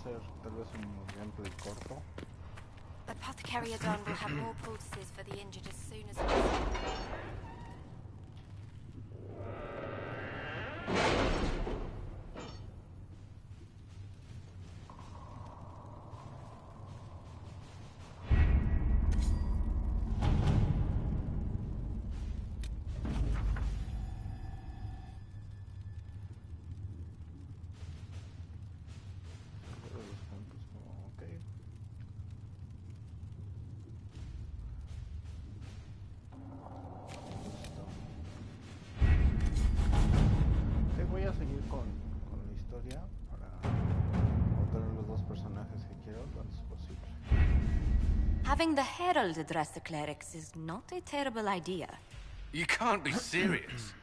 hacer tal vez un gameplay corto. Apothecary Adon will have more poultices for the injured as soon as possible. Voy a seguir con la historia para obtener los dos personajes que quiero lo antes posible. Having the Herald address the clerics is not a terrible idea. You can't be serious.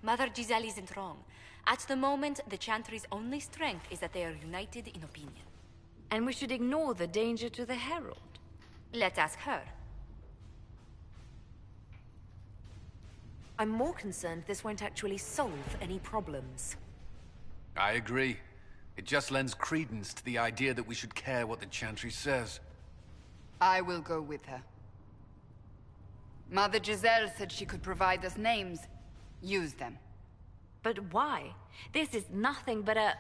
Mother Giselle isn't wrong. At the moment, the Chantry's only strength is that they are united in opinion. And we should ignore the danger to the Herald. Let's ask her. I'm more concerned this won't actually solve any problems. I agree. It just lends credence to the idea that we should care what the Chantry says. I will go with her. Mother Giselle said she could provide us names. Use them. But why? This is nothing but a...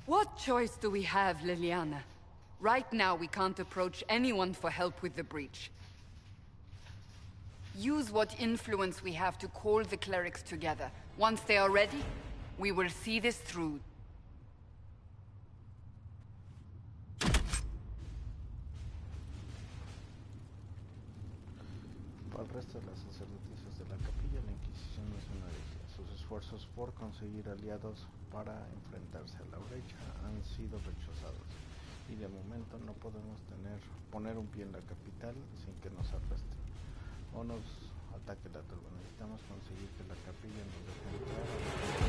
What choice do we have, Liliana? Right now we can't approach anyone for help with the breach. Use what influence we have to call the clerics together. Once they are ready, we will see this through. Para el resto de las sacerdotisas de la capilla, la Inquisición es una herejía. Sus esfuerzos por conseguir aliados para enfrentarse a la brecha han sido rechazados. Y de momento no podemos poner un pie en la capital sin que nos arresten o nos ataque la turba. Necesitamos conseguir que la capilla nos deje entrar a la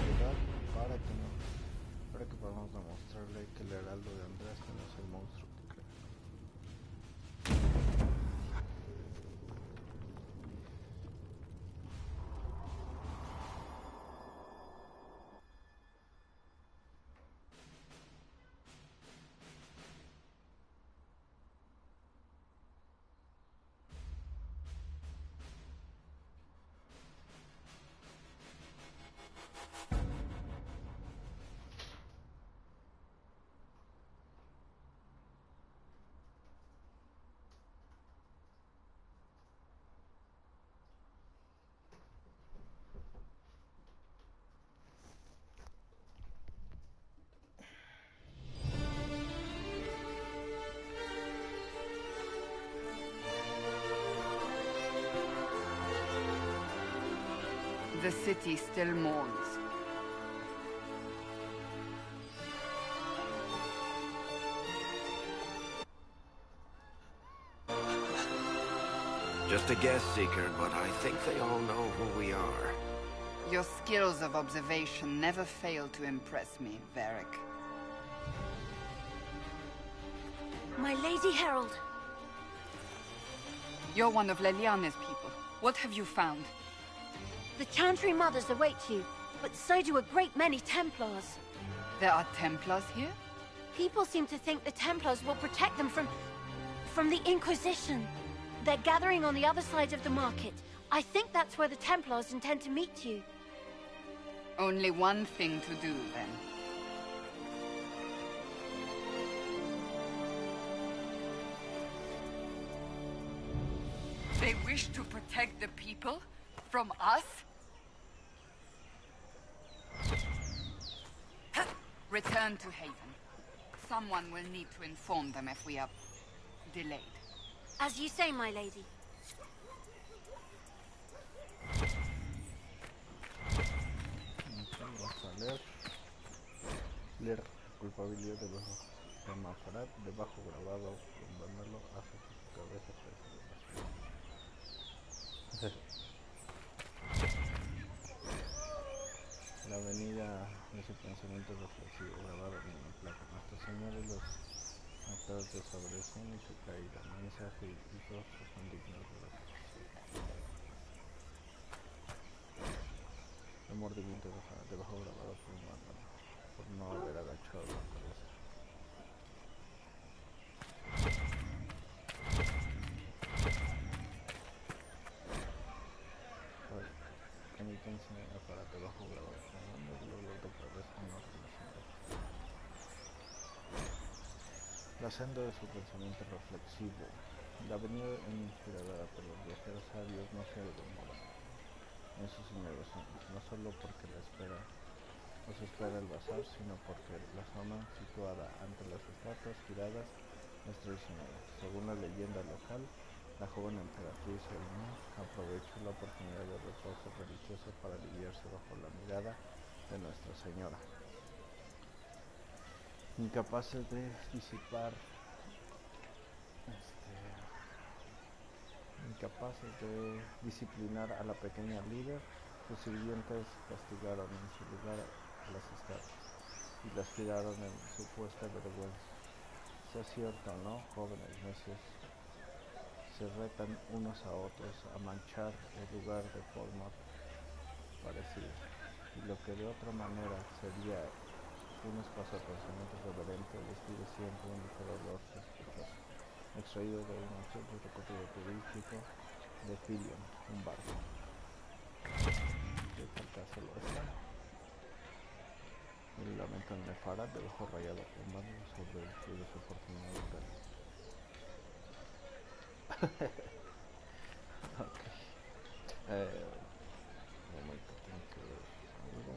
ciudad para que podamos demostrarle que el heraldo de Andrés no es el monstruo que cree. The city still mourns. Just a guess, Seeker, but I think they all know who we are. Your skills of observation never fail to impress me, Varric. My Lady Herald. You're one of Leliane's people. What have you found? The Chantry Mothers await you, but so do a great many Templars. There are Templars here? People seem to think the Templars will protect them from the Inquisition. They're gathering on the other side of the market. I think that's where the Templars intend to meet you. Only one thing to do, then. They wish to protect the people? From us? Return to Haven. Someone will need to inform them if we are delayed. As you say, my lady. Vamos a leer culpabilidad debajo grabado, mandarlo hacia su cabeza. La avenida de su pensamiento reflexivo grabado en una placa. Nuestra Señora y los actores de su agresión y su caída. Mensaje y rostros son dignos de la justicia. El mordimiento debajo grabado por no haber agachado la cabeza. la senda de su pensamiento reflexivo. La avenida inspirada por los viajeros sabios no se demora en sus innovaciones, no solo porque nos espera el bazar, sino porque la zona situada ante las estatuas giradas es tradicional. Según la leyenda local, la joven emperatriz Elena aprovechó la oportunidad de reposo religioso para aliviarse bajo la mirada de Nuestra Señora. Incapaces de disciplinar a la pequeña líder, sus sirvientes castigaron en su lugar a las estatuas y las tiraron en supuesta vergüenza. Sea cierto o no, jóvenes necios se retan unos a otros a manchar el lugar de forma parecida, y lo que de otra manera sería un espacio de pensamiento reverente despide siempre un ligero olor sospechoso, extraído de un simple recorrido turístico de Filion, un barco. ¿Qué tal caso lo está? El lamento en Nefara del ojo rayado humano sobre el frío de su fortuna local. Ok. Un momento, tengo que ver algo.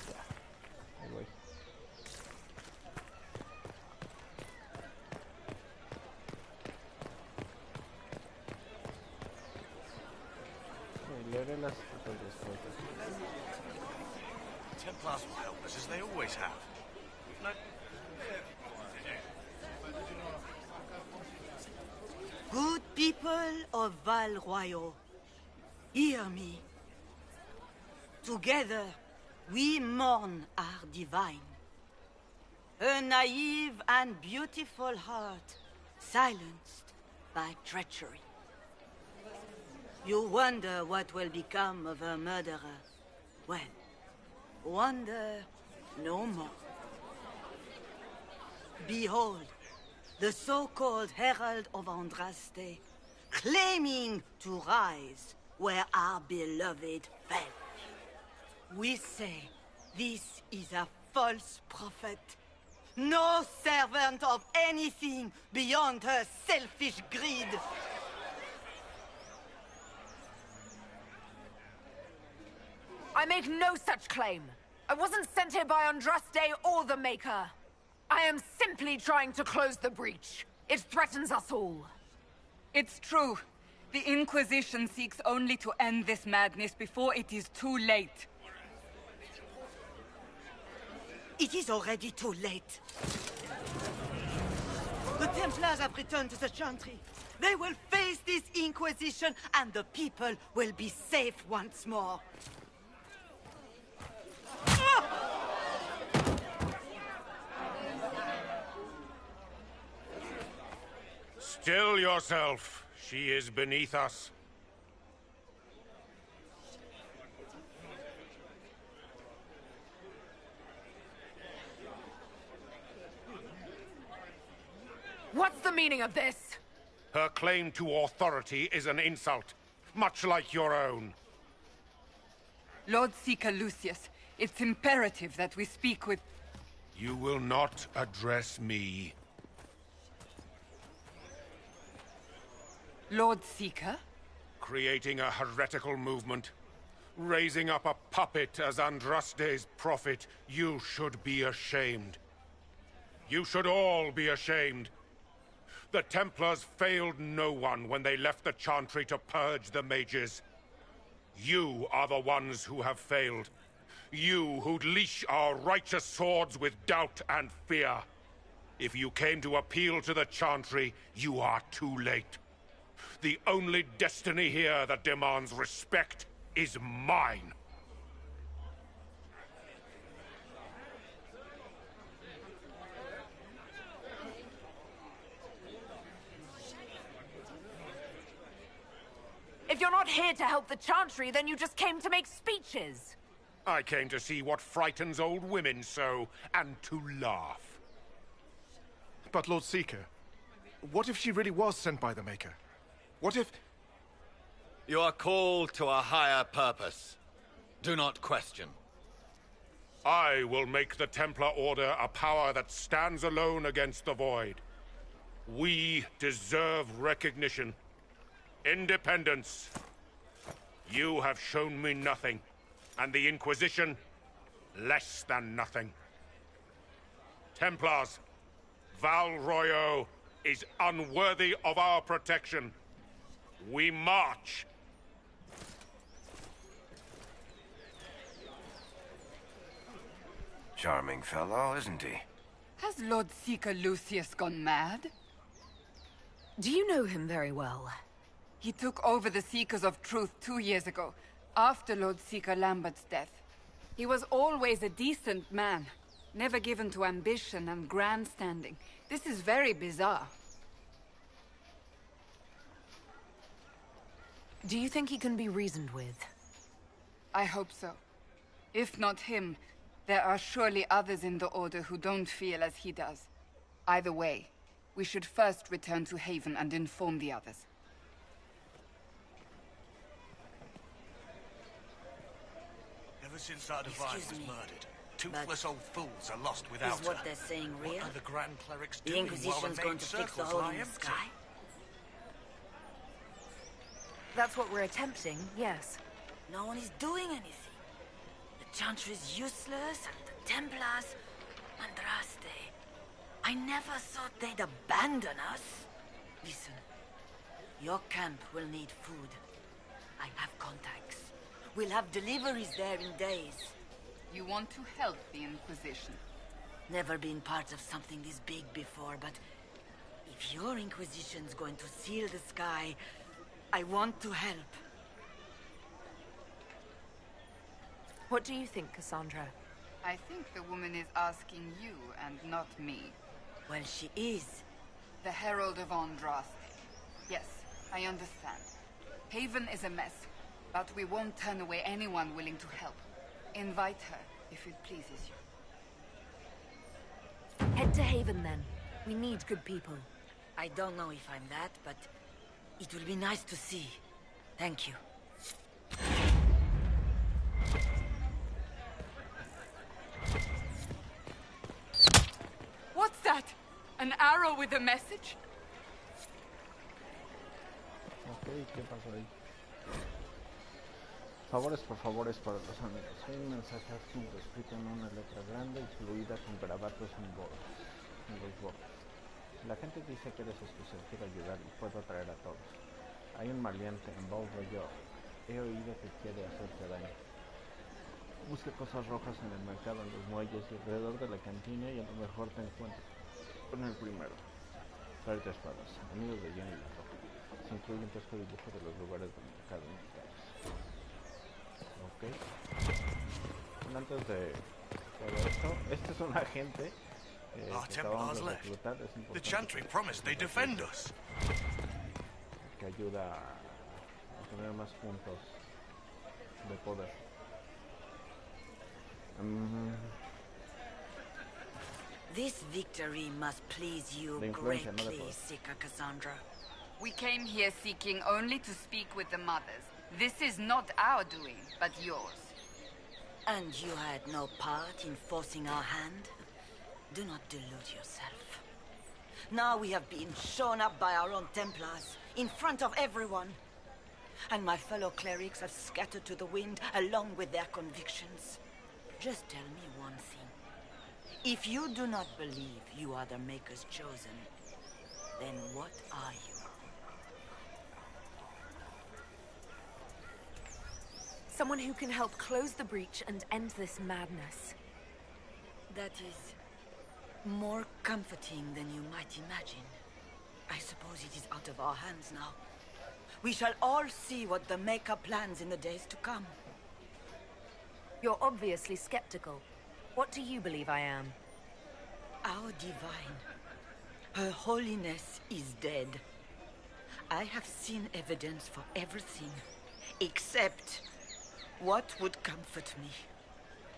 Ya, ahí voy. Leeré las estatuas después. Templars will help us, as they always have. No. Good people of Val Royal, hear me. Together, we mourn our divine. A naive and beautiful heart, silenced by treachery. You wonder what will become of a murderer. Well, wonder no more. Behold, the so-called Herald of Andraste, claiming to rise where our beloved fell. We say this is a false prophet, no servant of anything beyond her selfish greed. I make no such claim. I wasn't sent here by Andraste or the Maker. I am simply trying to close the breach. It threatens us all. It's true. The Inquisition seeks only to end this madness before it is too late. It is already too late. The Templars have returned to the Chantry. They will face this Inquisition, and the people will be safe once more. Still yourself. She is beneath us. What's the meaning of this? Her claim to authority is an insult, much like your own. Lord Seeker Lucius, it's imperative that we speak with... You will not address me. Lord Seeker? Creating a heretical movement. Raising up a puppet as Andraste's prophet. You should be ashamed. You should all be ashamed. The Templars failed no one when they left the Chantry to purge the mages. You are the ones who have failed. You who'd leash our righteous swords with doubt and fear. If you came to appeal to the Chantry, you are too late. The only destiny here that demands respect is mine. If you're not here to help the Chantry, then you just came to make speeches. I came to see what frightens old women so, and to laugh. But Lord Seeker, what if she really was sent by the Maker? What if You are called to a higher purpose. Do not question. I will make the Templar Order a power that stands alone against the Void. We deserve recognition. Independence. You have shown me nothing, and the Inquisition, less than nothing. Templars, Val Royo is unworthy of our protection. We march. Charming fellow, isn't he? Has Lord Seeker Lucius gone mad? Do you know him very well? He took over the Seekers of Truth 2 years ago, after Lord Seeker Lambert's death. He was always a decent man, never given to ambition and grandstanding. This is very bizarre. Do you think he can be reasoned with? I hope so. If not him, there are surely others in the Order who don't feel as he does. Either way, we should first return to Haven and inform the others. Ever since our divine was murdered, toothless old fools are lost Is without what her. they're saying real? What are the Grand Clerics The doing while the Inquisition's going main to fix the circles hole lie in the empty? sky? That's what we're attempting, yes. No one is doing anything. The Chantry is useless, and the Templars... Andraste. I never thought they'd abandon us. Listen, your camp will need food. I have contacts. We'll have deliveries there in days. You want to help the Inquisition? Never been part of something this big before, but... if your Inquisition's going to seal the sky, I want to help. What do you think, Cassandra? I think the woman is asking you and not me. Well, she is. The Herald of Andraste. Yes, I understand. Haven is a mess, but we won't turn away anyone willing to help. Invite her, if it pleases you. Head to Haven, then. We need good people. I don't know if I'm that, but it will be nice to see. Thank you. What's that? An arrow with a message? Ok, ¿qué pasó ahí? Favores por favores para los amigos. Hay un mensaje adjunto escrito en una letra grande y fluida con garabatos en los bordes. La gente dice que eres especial, quiero ayudar y puedo atraer a todos. Hay un maleante en Yo. He oído que quiere hacerte daño. Busca cosas rojas en el mercado, en los muelles y alrededor de la cantina y a lo mejor te encuentras con el primero. Trae espadas, amigos de Jen y la ropa. Se incluye un texto dibujo de los lugares del mercado indicados. Ok. Bueno, antes de todo esto, este es un agente que acabamos de reclutar. Es importante. The Chantry promised they defend us. Que ayuda a tener más puntos de poder. This victory must please you greatly, Seeker Cassandra. We came here seeking only to speak with the mothers. This is not our doing, but yours. And you had no part in forcing our hand? Do not delude yourself. Now we have been shown up by our own Templars, in front of everyone. And my fellow clerics have scattered to the wind along with their convictions. Just tell me one thing. If you do not believe you are the Maker's chosen, then what are you? Someone who can help close the breach and end this madness. That is more comforting than you might imagine. I suppose it is out of our hands now. We shall all see what the Maker plans in the days to come. You're obviously skeptical. What do you believe I am? Our divine. Her holiness is dead. I have seen evidence for everything, except what would comfort me.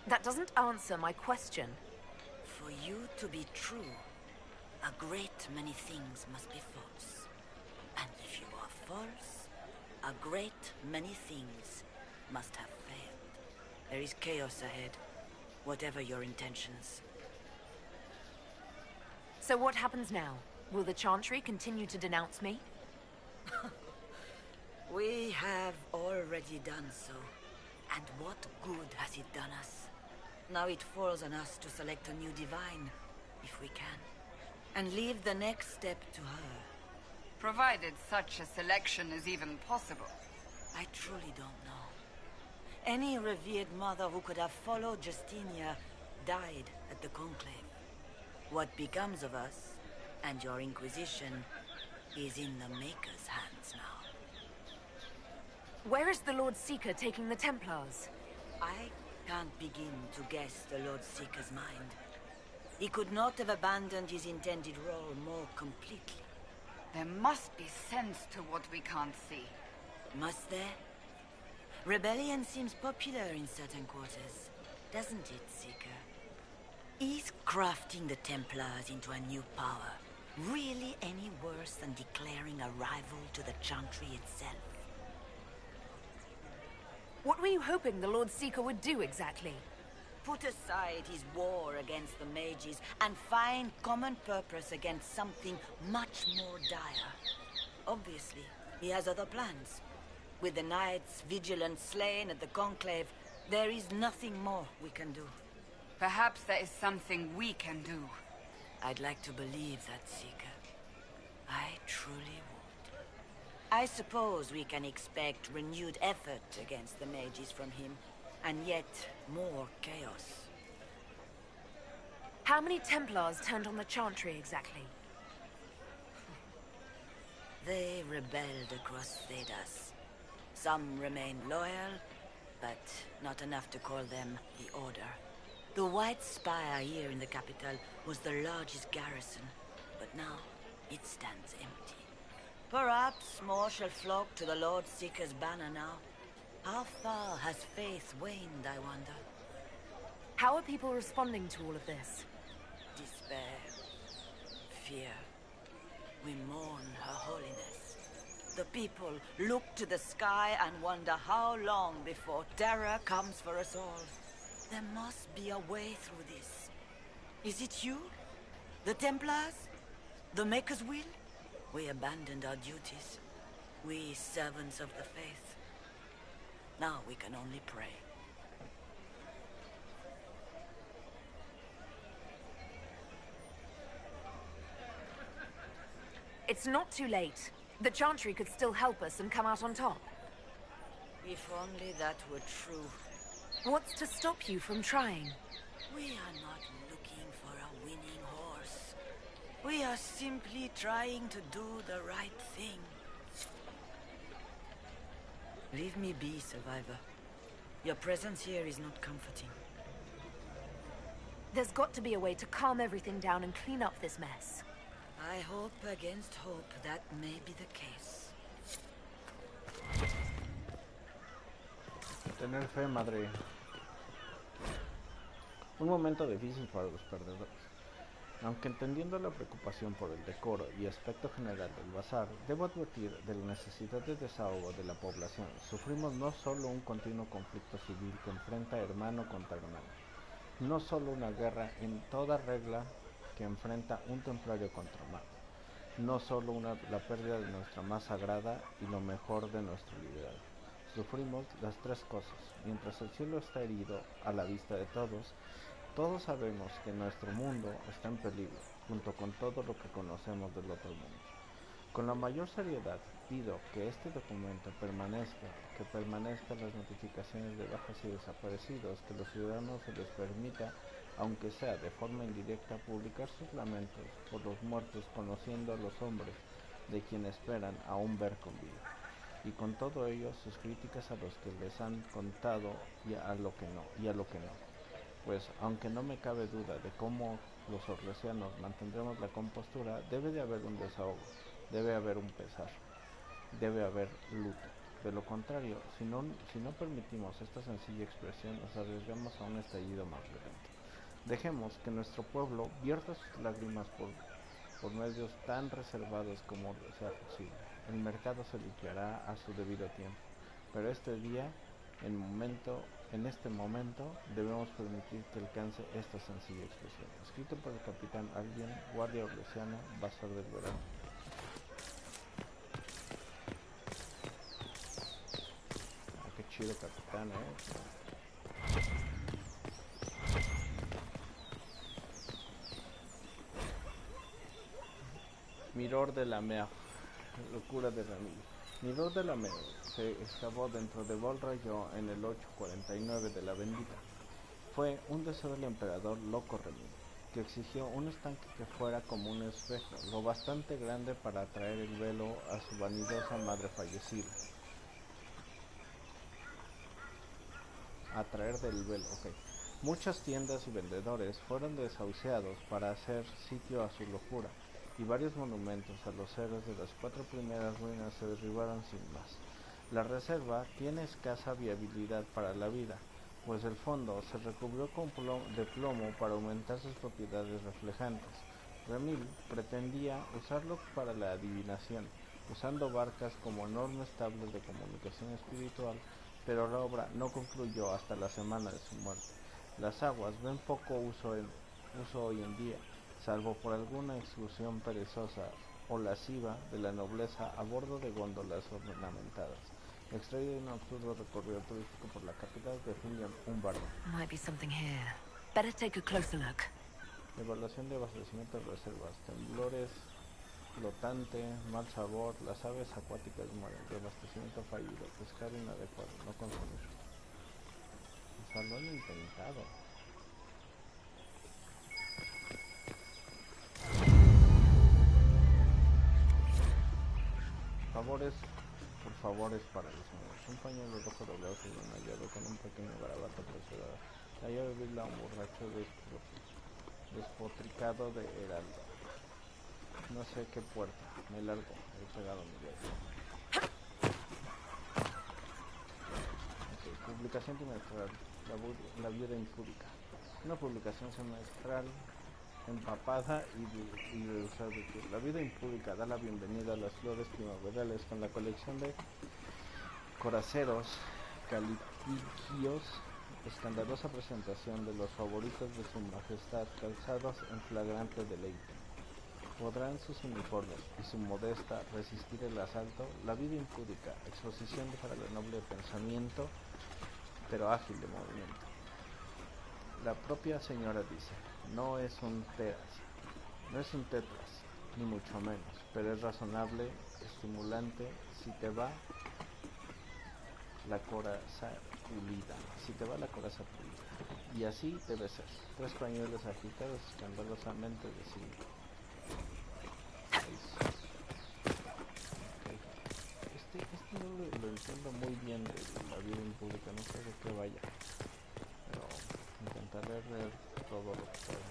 That doesn't answer my question. For you to be true, a great many things must be false. And if you are false, A great many things must have failed. There is chaos ahead, whatever your intentions. So what happens now? Will the Chantry continue to denounce me? We have already done so. And what good has it done us? Now it falls on us to select a new divine, if we can. And leave the next step to her. Provided such a selection is even possible. I truly don't know. Any revered mother who could have followed Justinia died at the Conclave. What becomes of us, and your Inquisition, is in the Maker's hands now. Where is the Lord Seeker taking the Templars? I can't begin to guess the Lord Seeker's mind. He could not have abandoned his intended role more completely. There must be sense to what we can't see. Must there? Rebellion seems popular in certain quarters, doesn't it, Seeker? Is crafting the Templars into a new power really any worse than declaring a rival to the Chantry itself? What were you hoping the Lord Seeker would do exactly? Put aside his war against the mages and find common purpose against something much more dire. Obviously, he has other plans. With the knights vigilant slain at the Conclave, there is nothing more we can do. Perhaps there is something we can do. I'd like to believe that, Seeker. I truly would. I suppose we can expect renewed effort against the mages from him, and yet more chaos. How many Templars turned on the Chantry exactly? They rebelled across Thedas. Some remained loyal, but not enough to call them the Order. The White Spire here in the capital was the largest garrison, but now it stands empty. Perhaps more shall flock to the Lord Seeker's banner now. How far has faith waned, I wonder? How are people responding to all of this? Despair. Fear. We mourn Her Holiness. The people look to the sky and wonder how long before terror comes for us all. There must be a way through this. Is it you? The Templars? The Maker's will? We abandoned our duties. We servants of the faith. Now we can only pray. It's not too late. The Chantry could still help us and come out on top. If only that were true. What's to stop you from trying? We are not looking for a winning horse. We are simply trying to do the right thing. Leave me be, Survivor. Your presence here is not comforting. There's got to be a way to calm everything down and clean up this mess. I hope against hope that may be the case. Tener fe, madre. Un momento difícil para los perdedores. Aunque entendiendo la preocupación por el decoro y aspecto general del bazar, debo advertir de la necesidad de desahogo de la población. Sufrimos no solo un continuo conflicto civil que enfrenta hermano contra hermano, no solo una guerra en toda regla que enfrenta un templario contra mago, no solo la pérdida de nuestra más sagrada y lo mejor de nuestro liderazgo. Sufrimos las tres cosas. Mientras el cielo está herido a la vista de todos, todos sabemos que nuestro mundo está en peligro, junto con todo lo que conocemos del otro mundo. Con la mayor seriedad pido que este documento que permanezcan las notificaciones de bajas y desaparecidos, que los ciudadanos se les permita, aunque sea de forma indirecta, publicar sus lamentos por los muertos, conociendo a los hombres de quienes esperan aún ver con vida. Y con todo ello sus críticas a los que les han contado y a lo que no. Pues aunque no me cabe duda de cómo los orlesianos mantendremos la compostura, debe de haber un desahogo, debe haber un pesar, debe haber luto. De lo contrario, si no permitimos esta sencilla expresión, nos arriesgamos a un estallido más violento. Dejemos que nuestro pueblo vierta sus lágrimas por medios tan reservados como sea posible. El mercado se limpiará a su debido tiempo, pero en este momento, debemos permitir que alcance esta sencilla expresión. Escrito por el capitán Albion, guardia orlesiano, Bazar del Verano. Ah, qué chido capitán, Miror de la Mer, locura de Ramiro. Miror de la Mer se excavó dentro de Bolrayo en el 849 de la Bendita. Fue un deseo del emperador loco Ramiro, que exigió un estanque que fuera como un espejo, lo bastante grande para atraer el velo a su vanidosa madre fallecida. Atraer del velo, ok. Muchas tiendas y vendedores fueron desahuciados para hacer sitio a su locura, y varios monumentos a los héroes de las 4 primeras ruinas se derribaron sin más. La reserva tiene escasa viabilidad para la vida, pues el fondo se recubrió de plomo para aumentar sus propiedades reflejantes. Remil pretendía usarlo para la adivinación, usando barcas como enormes tablas de comunicación espiritual, pero la obra no concluyó hasta la semana de su muerte. Las aguas ven poco uso hoy en día, salvo por alguna excursión perezosa o lasciva de la nobleza a bordo de góndolas ornamentadas, extraído de un absurdo recorrido turístico por la capital de Finian, un barco. Might be something here. Better take a closer look. Evaluación de abastecimiento de reservas, temblores, flotante, mal sabor, las aves acuáticas mueren, abastecimiento fallido, pescar inadecuado, no consumir. O sea, lo han intentado. Por favores para los niños. Un pañuelo rojo doblado sobre una llave con un pequeño garabato apresurado. La llave vila a un borracho despotricado de heraldo. No sé qué puerta. Me largo. He pegado mi llave. Okay, publicación trimestral. La viuda impúdica. Una publicación semestral empapada y de usar virtud. La vida impúdica da la bienvenida a las flores primaverales con la colección de coraceros, caliquios, escandalosa presentación de los favoritos de su majestad calzados en flagrante deleite. ¿Podrán sus uniformes y su modesta resistir el asalto? La vida impúdica, exposición para el noble pensamiento, pero ágil de movimiento. La propia señora dice, no es un tetras, ni mucho menos, pero es razonable, estimulante, si te va la coraza pulida, y así debe ser. 3 pañuelos agitados escandalosamente de cinco. Este no lo entiendo muy bien de la vida impúdica, no sé de qué vaya, pero intentaré leer todo lo que pueda.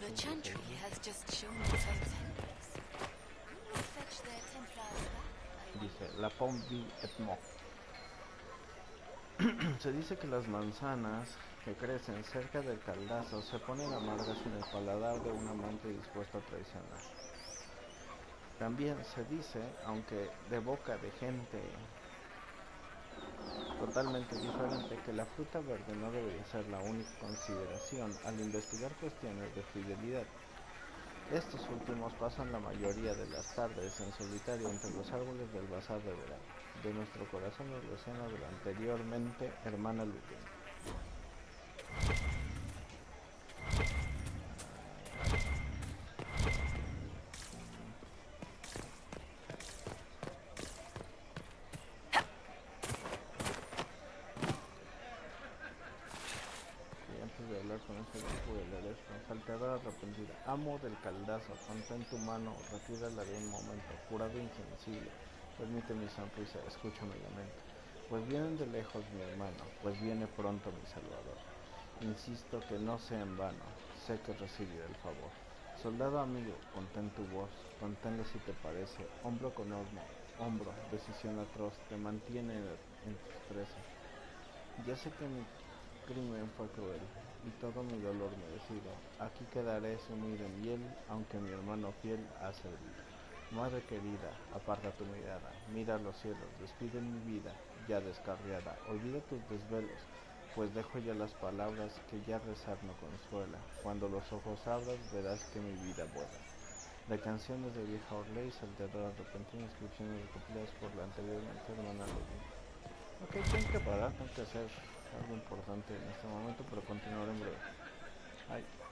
The Chantry has just shown its own temples. Who will fetch their Templars back? Dice, la Pombi et Mo. Se dice que las manzanas que crecen cerca del caldazo se ponen amargas en el paladar de un amante dispuesto a traicionar. También se dice, aunque de boca de gente totalmente diferente, que la fruta verde no debería ser la única consideración al investigar cuestiones de fidelidad. Estos últimos pasan la mayoría de las tardes en solitario entre los árboles del bazar de verano, de nuestro corazón orlesiano de la anteriormente hermana Lupin. Con ese grupo de la salteadora arrepentida, amo del caldazo, contén tu mano, retírala de un momento, jurado insensible, permite mi sonrisa, escucha mi lamento, pues vienen de lejos mi hermano, pues viene pronto mi salvador, insisto que no sea en vano, sé que recibiré el favor, soldado amigo, contén tu voz, conténle si te parece, hombro con hombro, decisión atroz, te mantiene en tus presos, ya sé que crimen fue cruel, y todo mi dolor merecido. Aquí quedaré sumido en hiel, aunque mi hermano fiel ha servido. Madre querida, aparta tu mirada, mira los cielos, despide mi vida, ya descarriada. Olvida tus desvelos, pues dejo ya las palabras que ya rezar no consuela. Cuando los ojos abras, verás que mi vida vuela. De canciones de vieja Orley, salteadoras repentinas, inscripciones recopiladas por la anteriormente hermana Levin. Ok, tengo que parar, tengo que hacer algo importante en este momento, pero continuaré en breve. Bye.